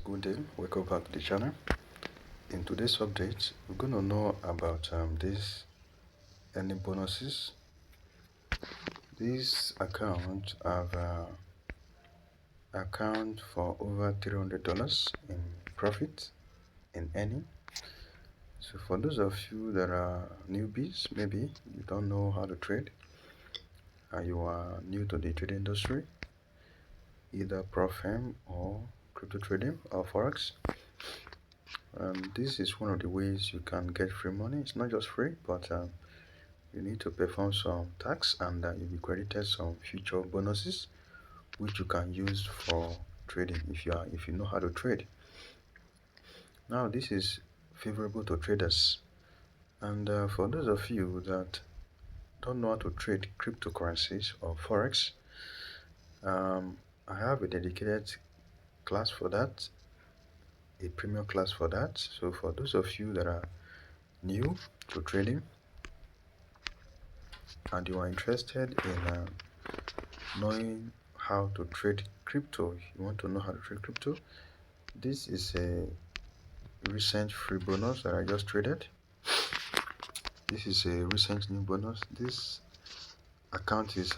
Good day, welcome back to the channel. In today's update, we're going to know about these earning bonuses. This account have account for over $300 in profit in earning. So for those of you that are newbies, maybe you don't know how to trade, and you are new to the trading industry, either prop firm or crypto trading or forex. This is one of the ways you can get free money. It's not just free, but you need to perform some tasks, and you'll be credited some future bonuses which you can use for trading if you know how to trade. Now this is favorable to traders, and for those of you that don't know how to trade cryptocurrencies or forex, I have a dedicated class for that, a premium class for that. So for those of you that are new to trading and you are interested in knowing how to trade crypto, you want to know how to trade crypto, this is a recent free bonus that I just traded. This is a recent new bonus. This account is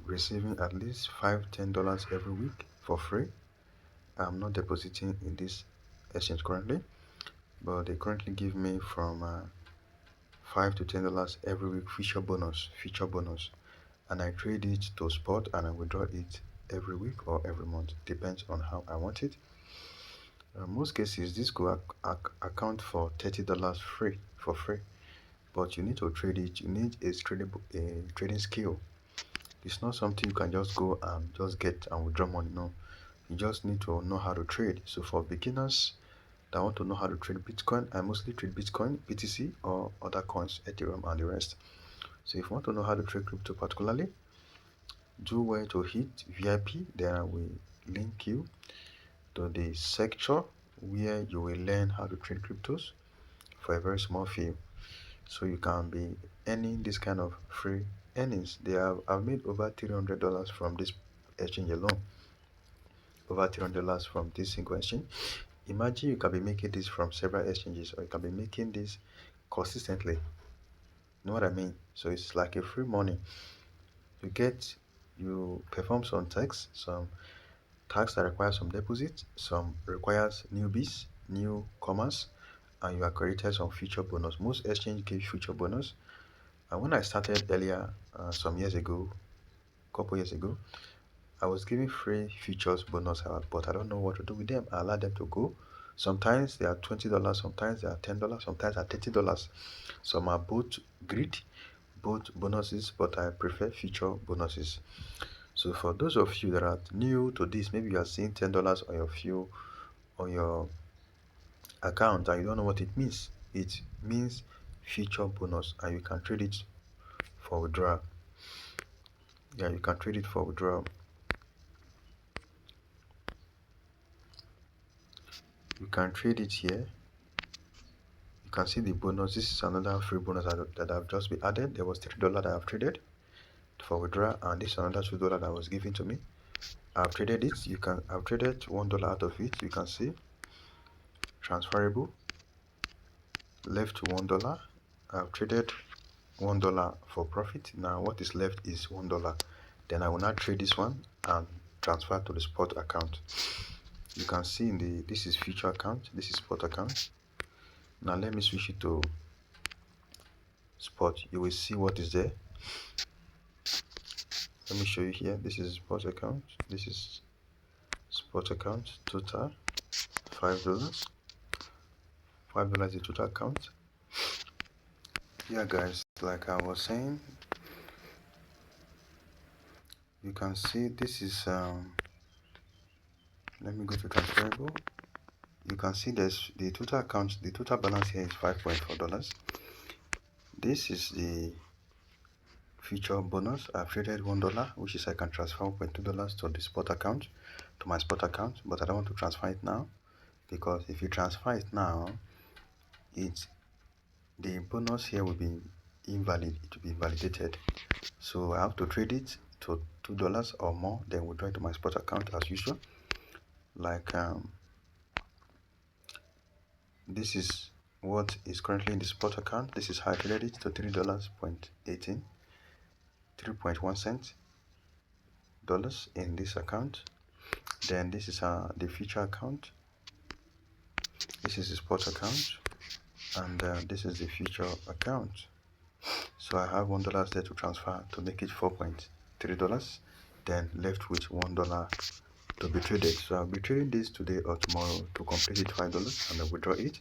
receiving at least $5-10 every week for free. I'm not depositing in this exchange currently, but they currently give me from $5 to $10 every week feature bonus, and I trade it to spot and I withdraw it every week or every month, depends on how I want it. Most cases this could account for $30 for free, but you need to trade it. You need a trading skill. It's not something you can just go and just get and withdraw money. No, you just need to know how to trade. So for beginners that want to know how to trade Bitcoin, I mostly trade Bitcoin, BTC, or other coins, Ethereum and the rest. So if you want to know how to trade crypto particularly, do where to hit VIP. Then I will link you to the sector where you will learn how to trade cryptos for a very small fee, so you can be earning this kind of free earnings. I've made over $300 from this exchange alone, over $300 from this single exchange. Imagine you can be making this from several exchanges, or you can be making this consistently. You know what I mean? So it's like a free money. You perform some tasks that require some deposit, some requires newcomers, and you are credited some future bonus. Most exchange give future bonus. And when I started earlier, some years ago, couple years ago, I was giving free futures bonus out, but I don't know what to do with them. I allowed them to go. Sometimes they are $20, sometimes they are $10, sometimes they are $30. Some are both great, both bonuses, but I prefer future bonuses. So for those of you that are new to this, maybe you are seeing $10 on your account and you don't know what it means. It means future bonus, and you can trade it for withdrawal. Yeah, you can trade it for withdrawal. You can trade it here. You can see the bonus. This is another free bonus that I've just been added. There was $3 that I've traded for withdrawal, and this is another $2 that was given to me. I've traded it. I've traded $1 out of it. You can see transferable, left $1. I've traded $1 for profit. Now what is left is $1. Then I will now trade this one and transfer to the spot account. You can see this is future account, this is spot account. Now let me switch it to spot. You will see what is there. Let me show you here. This is spot account, this is spot account. Total $5. $5 is the total account. Yeah guys, like I was saying, you can see this is let me go to transferable. You can see there's the total account, the total balance here is $5.4. This is the future bonus. I've traded $1, which is I can transfer $1.2 to the spot account, to my spot account, but I don't want to transfer it now, because if you transfer it now, the bonus here will be invalid. It will be invalidated. So I have to trade it to $2 or more, then withdraw it to my spot account as usual. Like this is what is currently in the spot account. This is how I traded it to $3.18, 3.1 cents dollars in this account. Then this is the future account. This is the spot account, and this is the future account. So I have $1 there to transfer to make it $4.3, then left with $1 to be traded. So I'll be trading this today or tomorrow to complete it $5 and then withdraw it.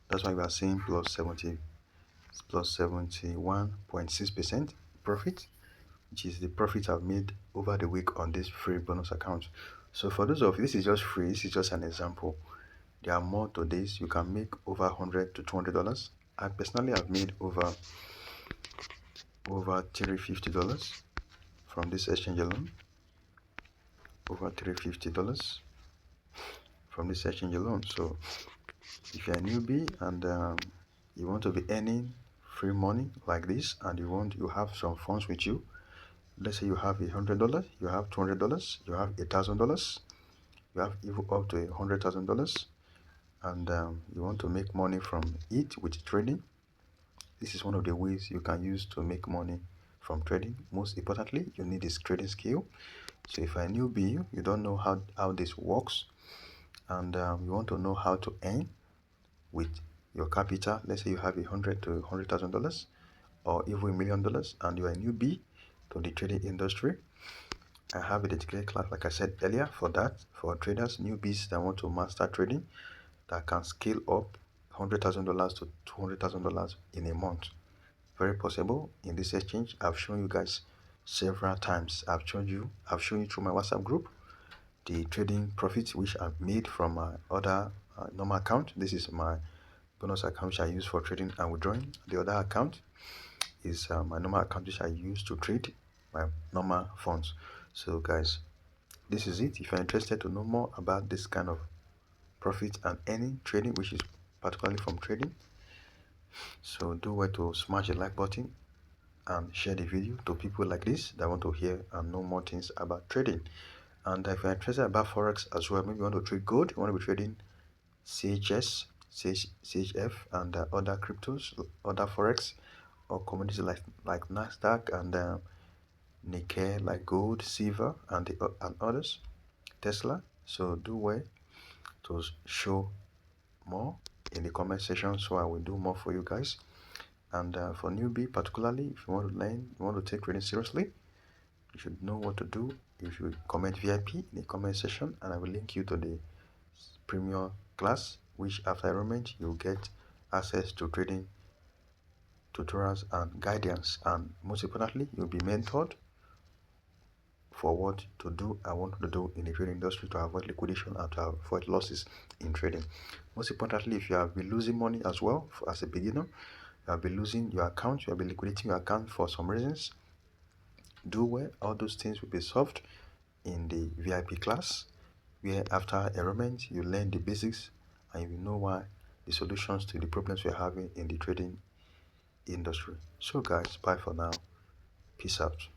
That's why we are seeing plus 71.6% profit, which is the profit I've made over the week on this free bonus account. So for those of you, this is just free, this is just an example. There are more to this. You can make over $100 to $200. I personally have made over $350 from this exchange alone. Over $350 from this exchange alone. So if you're a newbie and you want to be earning free money like this, and you have some funds with you, let's say you have $100, you have $200, you have $1,000, you have even up to $100,000, and you want to make money from it with trading. This is one of the ways you can use to make money from trading. Most importantly, you need this trading skill. So if you're a newbie, you don't know how this works, and you want to know how to earn with your capital. Let's say you have $100 to $100,000 or even $1 million, and you are a newbie to the trading industry. I have a dedicated class, like I said earlier, for that, for traders, newbies that want to master trading, that can scale up $100,000 to $200,000 in a month. Very possible in this exchange. I've shown you guys several times. I've shown you through my WhatsApp group the trading profits which I've made from my other normal account. This is my bonus account which I use for trading and withdrawing. The other account is my normal account which I use to trade my normal funds. So guys, this is it. If you're interested to know more about this kind of profit and earning trading, which is particularly from trading, so do well to smash the like button and share the video to people like this that want to hear and know more things about trading. And if you're interested about forex as well, maybe you want to trade gold, you want to be trading CHS, CHF, and other cryptos, other forex or commodities like Nasdaq and Nikkei, like gold, silver, and others, Tesla. So do well to show more in the comment section, so I will do more for you guys. And for newbie particularly, if you want to learn, you want to take trading seriously, you should know what to do. You should comment VIP in the comment section, and I will link you to the premium class, which after enrollment you'll get access to trading tutorials and guidance, and most importantly, you'll be mentored for what to do and what to do in the trading industry to avoid liquidation and to avoid losses in trading. Most importantly, if you have been losing money as well as a beginner, you have been losing your account, you have been liquidating your account for some reasons, do well. All those things will be solved in the VIP class, where after enrollment you learn the basics and you will know why the solutions to the problems we're having in the trading industry. So guys, bye for now. Peace out.